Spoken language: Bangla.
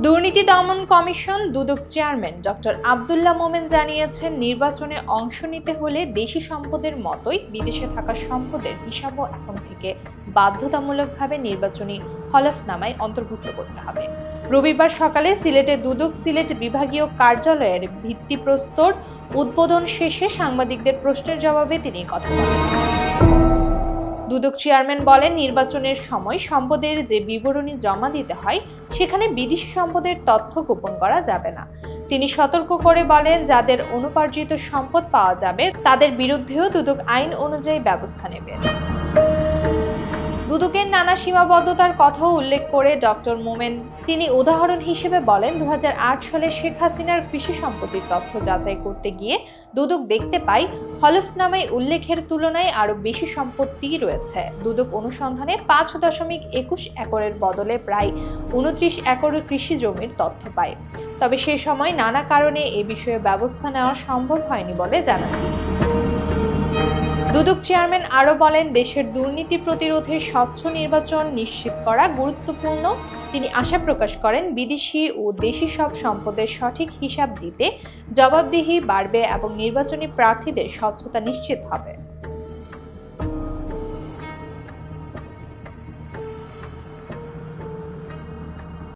দুর্নীতি দমন কমিশন দুদক চেয়ারম্যান ডক্টর আব্দুল্লাহ মোমেন জানিয়েছেন, নির্বাচনে অংশ নিতে হলে দেশি সম্পদের মতোই বিদেশে থাকা সম্পদের হিসাবও এখন থেকে বাধ্যতামূলকভাবে নির্বাচনী হলফনামায় অন্তর্ভুক্ত করতে হবে। রবিবার সকালে সিলেটে দুদক সিলেট বিভাগীয় কার্যালয়ের ভিত্তিপ্রস্তর উদ্বোধন শেষে সাংবাদিকদের প্রশ্নের জবাবে তিনি কথা বলেন। দুদক চেয়ারম্যান বলেন, নির্বাচনের সময় সম্পদের যে বিবরণী জমা দিতে হয় সেখানে বিদেশি সম্পদের তথ্য গোপন করা যাবে না। তিনি সতর্ক করে বলেন, যাদের অনুপার্জিত সম্পদ পাওয়া যাবে তাদের বিরুদ্ধেও দুদক আইন অনুযায়ী ব্যবস্থা নেবে। দুদকের নানা সীমাবদ্ধতার কথাও উল্লেখ করে ডক্টর মোমেন তিনি উদাহরণ হিসেবে বলেন, 2008 সালে শেখ হাসিনার কৃষি সম্পত্তির তথ্য যাচাই করতে গিয়ে দুদক দেখতে পায় হলফনামায় উল্লেখের তুলনায় আরো বেশি সম্পত্তি রয়েছে। দুদক অনুসন্ধানে 5.21 একরের বদলে প্রায় 29 একর কৃষি জমির তথ্য পায়। তবে সে সময় নানা কারণে এ বিষয়ে ব্যবস্থা নেওয়া সম্ভব হয়নি বলে জানান তিনি। দুদক চেয়ারম্যান আরো বলেন, দেশের দুর্নীতি প্রতিরোধে স্বচ্ছ নির্বাচন নিশ্চিত করা গুরুত্বপূর্ণ। তিনি আশা প্রকাশ করেন, বিদেশি ও দেশি সব সম্পদের সঠিক হিসাব দিতে জবাবদিহি বাড়বে এবং নির্বাচনী প্রার্থীদের স্বচ্ছতা নিশ্চিত হবে।